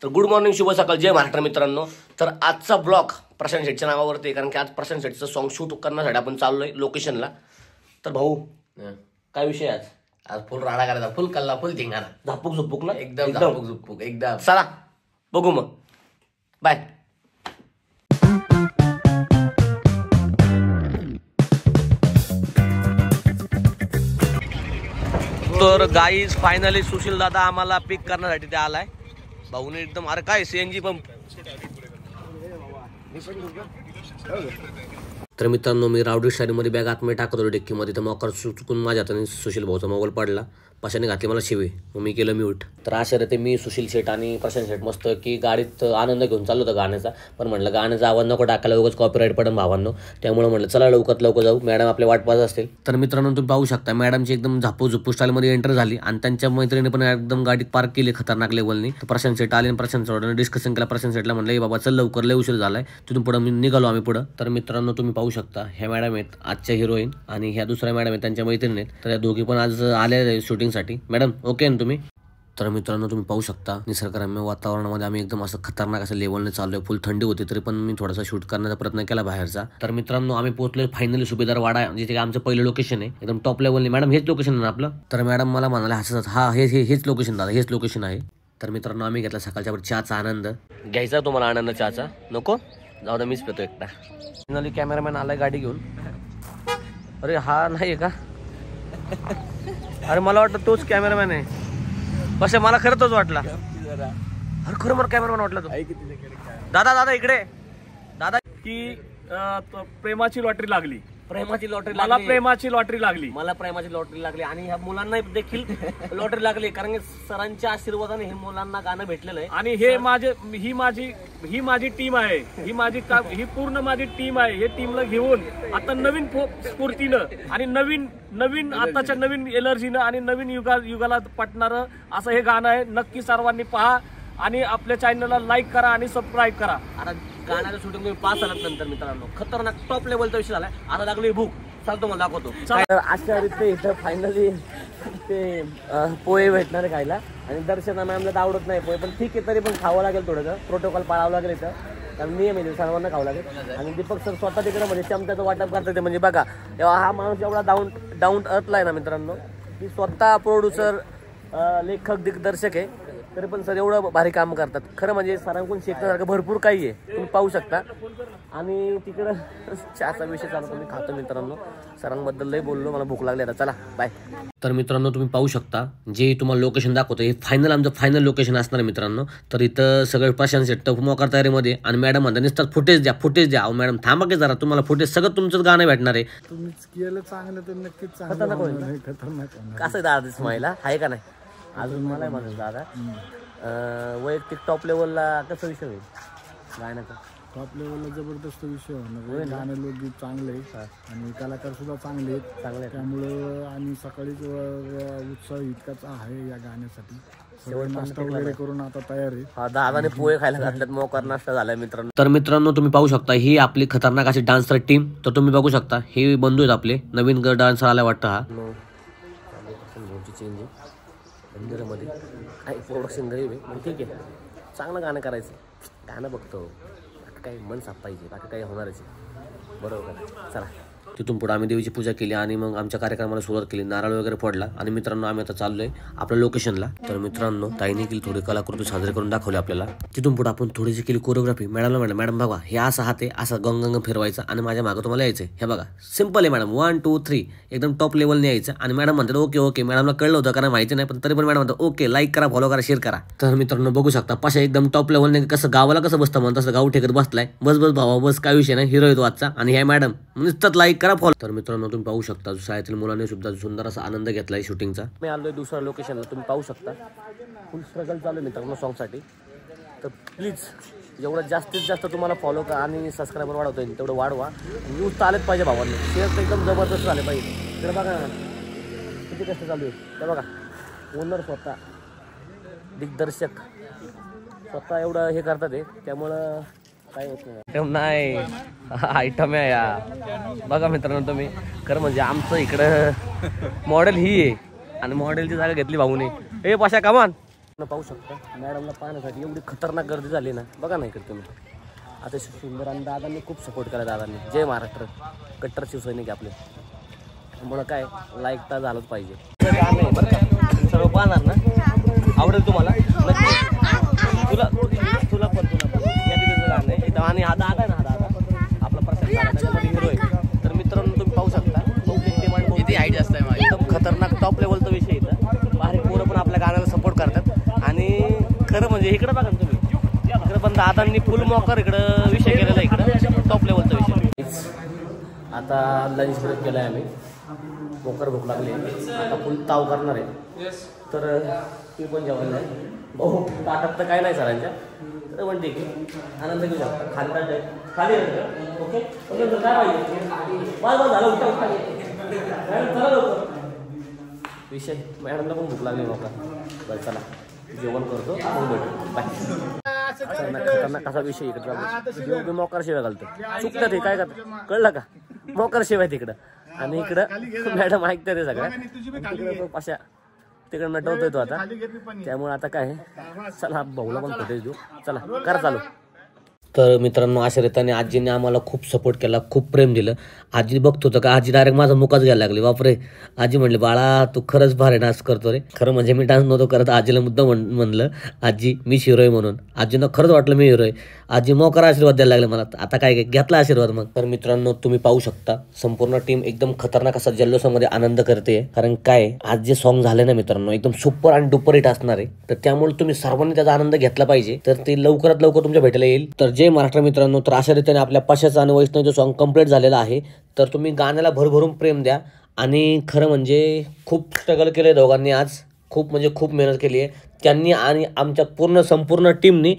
तर good morning, शुभ सकाळ, जय महाराष्ट्र मित्रांनो. तर आजचा ब्लॉग प्रशांत शेटच्या नावावरती आहे, कारण की आज प्रशांत शेटचं सॉन्ग शूट करण्यासाठी आपण चाललोय लोकेशनला. तर भाऊ काय विषय आज? आज फुल राडा करायचा, फुल कल्ला, फुल धिंगाणा, झापूक झुपूक ना, एकदम झापूक झुपूक एकदम. चला बघू मग, बाय. तर गाईज फायनली सुशील दादा आम्हाला पिक करण्यासाठी ते आलाय. भाऊने एकदम, अरे काय सीएनजी पंप. तर मित्रांनो, मी रावडी स्टाईलमध्ये बॅग आतमध्ये टाकत होतो डिक्कीमध्ये, तर मकर चुकून माझ्या हाताने सुशील भाऊचा मोबाईल पडला. पशाने घातली मला शिवे, मग मी केलं म्यूट. तर अशा रीते मी, सुशील शेट आणि प्रशांत शेट मस्त की गाडीत आनंद घेऊन चाललो होतं गाण्याचा. पण म्हटलं गाण्याचा आवाज नको टाकायला, उगाच कॉपीराईट पडन भावांनो. त्यामुळे म्हटलं चला लवकरात लवकर जाऊ, मॅडम आपले वाट पाहत असतील. तर मित्रांनो तुम्ही पाहू शकता, मॅडमची एकदम झापू झुप्पू स्टाईलमध्ये एंटर झाली आणि त्यांच्या मैत्रिणी पण एकदम गाडीत पार्क केली खतरनाक लेवलनी. तर प्रशांत शेट आले आणि प्रशांत शेटने डिस्कशन केला. प्रशांत शेटला म्हटलं बाबा चल लवकर, लय उशीर झालाय. तिथून पुढे मी निघालो आम्ही पुढं. तर मित्रांनो तुम्ही पाहू शकता, ह्या मॅडम आहेत आजच्या हिरोईन आणि ह्या दुसऱ्या मॅडम आहेत त्यांच्या मैत्रिणी आहेत. तर या दोघी पण आज आल्या आहेत शूटिंगसाठी. मॅडम ओके ना तुम्ही? तर मित्रांनो तुम्ही पाहू शकता, निसर्गरम्य वातावरणामध्ये आम्ही एकदम असं खतरनाक असं लेवलने चाललोय. फुल थंडी होती तरी पण मी थोडासा शूट करण्याचा प्रयत्न केला बाहेरचा. तर मित्रांनो आम्ही पोहोचलोय फायनली सुभेदार वाडा, जिथे आमचं पहिलं लोकेशन आहे, एकदम टॉप लेवलने. मॅडम हेच लोकेशन आहे ना आपलं? तर मॅडम मला म्हणाले हसत, हा हेच लोकेशन दादा, हेच लोकेशन आहे. तर मित्रांनो आम्ही घेतला सकाळच्या चहाचा आनंद. घ्यायचा तुम्हाला आनंद चहाचा? नको जाऊ दे, मीच पितो एकटा. फायनली कॅमेरामॅन आलाय गाडी घेऊन. अरे हा नाही का? अरे मला वाटतं तोच कॅमेरामॅन आहे. बस मला खरं तोच वाटला. अरे खरं मला कॅमेरामॅन वाटला तो. दादा इकडे. दादा की प्रेमाची लॉटरी लागली, प्रेमाची लॉटरी मला लागली. प्रेमाची लॉटरी लागली, मला प्रेमाची लॉटरी लागली आणि ह्या मुलांना देखील लॉटरी लागली, कारण की सरांच्या आशीर्वादाने हे मुलांना गाणं भेटलेलं आहे. आणि ही माझी टीम आहे, ही पूर्ण माझी टीम आहे. हे टीमला घेऊन आता नवीन स्फूर्तीनं आणि नवीन आताच्या नवीन एनर्जीनं आणि नवीन युगाला पटणारं असं हे गाणं आहे. नक्की सर्वांनी पहा आणि आपल्या चॅनलला लाईक करा आणि सबस्क्राईब करा. आता गाण्याचं शूटिंग तुम्ही पास आलात नंतर मित्रांनो, खतरनाक टॉप लेवलचा विषय झालाय. आता लागली भूक, चालतो मला दाखवतो. तर अशा रीते इथं फायनली ते पोहे भेटणार खायला. आणि दर्शना मॅमला तर आवडत नाही पोहे, पण ठीक आहे तरी पण खावं लागेल, थोडंसं प्रोटोकॉल पाळावं लागेल इथं, कारण नियम आहे सर्वांना खावं लागेल. आणि दीपक सर स्वतः तिकडे म्हणजे चमच्याचं वाटप करतात. म्हणजे बघा तेव्हा हा माणूस एवढा डाऊन अर्थला आहे ना मित्रांनो, की स्वतः प्रोड्युसर, लेखक, दिग्दर्शक आहे, तरी पण सर एवढं भारी काम करतात. खरं म्हणजे सरांकडून शिकण्यासारखं भरपूर काही आहे, तुम्ही पाहू शकता. आणि तिकडं चहाचा विषय चालू तुम्ही खातो मित्रांनो. सरांबद्दल लय बोललो, मला भूक लागली. आता चला बाय. तर मित्रांनो तुम्ही पाहू शकता, जे तुम्हाला लोकेशन दाखवतो हे आमचं फायनल लोकेशन असणार आहे मित्रांनो. तर इथं सगळं प्रशांत शेट मोकार तयारीमध्ये आणि मॅडम म्हणतात नुसतं फुटेज द्या. अहो मॅडम थांबा की जरा, तुम्हाला फुटेज सगळं तुमचंच गाणं भेटणार आहे. तुम्हीच केलं चांगलं तर नक्कीच खतरनाक होईल. कसं आहे दादा स्माईला आहे का नाही? अजून मला म्हणत दादा वैयक्तिक टॉप लेवलला कसं विषय होईल गाण्याचा? टॉप लेवलला जबरदस्त विषय होणार. गाणं लोकगीत चांगले आणि कलाकार सुद्धा चांगले आहेत. त्यामुळं आणि सकाळीच उत्साह इतकाच आहे या गाण्यासाठी. नाश्ता वगैरे करून आता तयार आहे. हा दादाने पोहे खायला घातल्यात, मोकार नाश्ता झालाय मित्रांनो. तर मित्रांनो तुम्ही पाहू शकता, ही आपली खतरनाक अशी डान्सर टीम. तर तुम्ही बघू शकता, हे बंधू आहेत आपले, नवीन डान्सर आला वाटतं. हा चेंज मंदिरामध्ये काही प्रोडक्शन गरीब आहे, पण ठीक आहे, चांगलं गाणं करायचं. गाणं बघतो, बाकी काही मन साफ पाहिजे, बाकी काही होणारच आहे, बरोबर का? चला. तिथून पुढे आम्ही देवीची पूजा केली आणि मग आमच्या कार्यक्रमाला सुरुवात केली. नारळ वगैरे फोडला आणि मित्रांनो आम्ही आता चाललोय आपल्या लोकेशनला. तर मित्रांनो ताईने केली थोडी कलाकृती साजरी करून दाखवली आपल्याला. तिथून पुढे आपण थोडीशी केली कोरिओग्राफी. मॅडमला म्हटलं मॅडम बघा हे असं हात आहे, असं गंग फिरवायचं आणि माझ्या मागं तुम्हाला यायचं. हे बघा सिम्पल आहे मॅडम, 1 2 3 एकदम टॉप लेवलने यायचं. आणि मॅडम म्हणतात ओके. मॅडमला कळलं होतं कारण माहिती नाही, पण तरी पण मॅडम म्हणतात ओके, लाईक करा, फॉलो करा, शेअर करा. तर मित्रांनो बघू शकता पाशा एकदम टॉप लेवलने कसं गावाला कसं बसतं म्हणून तसं गाव ठेकत बसलाय. बस भावा बस, काय विषय नाही, हिरो येतो आजचा. आणि ह्या मॅडम नुसतं लाईक करा, फॉलो. तर मित्रांनो तुम्ही पाहू शकता शाळेतील मुलांनी सुद्धा सुंदर असा आनंद घेतलाय शूटिंगचा. मी आलोय दुसऱ्या लोकेशनला, तुम्ही पाहू शकता फुल स्ट्रगल चालू आहे मित्रांनो सॉन्गसाठी. तर प्लीज जेवढं जास्तीत जास्त तुम्हाला फॉलो करा आणि सबस्क्रायबर वाढवता येईल तेवढं वाढवा. न्यूज चालत पाहिजे भावांनी, शेअर तर एकदम जबरदस्त झाले पाहिजे. तर बघा किती कष्ट चालू आहे. तर बघा ओनर स्वतः, दिग्दर्शक स्वतः एवढं हे करतात आहे, त्यामुळं काय होत नाही. आयटम आहे या बघा मित्रांनो तुम्ही. खरं म्हणजे आमचं इकडं मॉडेल ही आहे आणि मॉडेलची जागा घेतली भाऊने. हे पाशा कमान पाहू शकता मॅडमला पाहण्यासाठी एवढी खतरनाक गर्दी झाली ना, बघा ना इकडे तुम्ही. अतिशय सुंदर आणि दादांनी खूप सपोर्ट केला. दादांनी जय महाराष्ट्र, कट्टर शिवसैनिक आपले. त्यामुळं काय लाईक तर झालंच पाहिजे. बरं का सर्व पाहणार ना, आवडेल तुम्हाला नक्की. तुला तुला पण या तिथं गाणं आहे इथं. आणि हा दादा आहे ना, हा दादा आपला प्रसाद हिरो आहे. तर मित्रांनो तुम्ही पाहू शकता किती हाईट जास्त आहे माझी. एकदम खतरनाक टॉप लेवलचा विषय इथं. बाहेर पोरं पण आपल्या गाण्याला सपोर्ट करतात. आणि खरं म्हणजे इकडं बघा ना तुम्ही, इकडं पण दादांनी फुल मॉकर इकडं विषय केलेला आहे, इकडं टॉप लेवलचा विषय. आता लंच ब्रेक केला आहे आम्ही. मोकर भूक लागली, आता फुल ताव करणार आहे. तर ती पण जेवायला आहे. भाऊ ताटात तर काय नाही सरांच्या, तर पण ठीक आहे, आनंद घेऊ शकता. खाली खाली ओके. काय पाहिजे बस झालं उठा उठा. मॅडम चला लवकर. विषय मॅडमला पण भूक लागली मोका. बरं चला जेवण करतो, मग भेटू. बाय. खतरनाक कसा विषय इकडे मोकार शिवाय घालतो. चुकतात हे काय करतात कळलं का, मोकार शिवाय तिकडं. आणि इकडं मॅडम ऐकतात ते सगळ्या. तिकडं अशा तिकडं नटवतोय तो आता. त्यामुळे आता काय चला भाऊला पण फुटेज देऊ. चला करा चालू. तर मित्रांनो अशा रीतीने आजीने आम्हाला खूप सपोर्ट केला, खूप प्रेम दिलं. आजी बघतो होतं का, आजी डायरेक्ट माझा मुकाच घ्यायला लागली. बापरे, आजी म्हणले बाळा तू खरंच भारी डान्स करतो रे. खरं म्हणजे मी डान्स नव्हतो करत, आजीला मुद्दा म्हणलं आजी मी हिरो आहे म्हणून. आजीनं खरंच वाटलं मी हिरो आहे. आजी मोकार आशीर्वाद द्यायला लागले मला. आता काय घेतला आशीर्वाद मग. तर मित्रांनो तुम्ही पाहू शकता संपूर्ण टीम एकदम खतरनाक असा जल्लोषामध्ये आनंद करते. कारण काय आज जे सॉन्ग झाले ना मित्रांनो एकदम सुपर आणि डुपर हिट असणार आहे. तर त्यामुळे तुम्ही सर्वांनी त्याचा आनंद घेतला पाहिजे. तर ते लवकरात लवकर तुमच्या भेटायला येईल. तर जय महाराष्ट्र मित्रांनो. तर अशा रीतीने आपल्या पशाचं आणि वैष्णवचं सॉन्ग कंप्लीट झालेलं आहे. तर तुम्ही गाण्याला भरभरून प्रेम द्या. आणि खरं म्हणजे खूप स्ट्रगल केलं आहे दोघांनी आज, खूप म्हणजे खूप मेहनत केली आहे त्यांनी आणि आमच्या संपूर्ण टीमनी.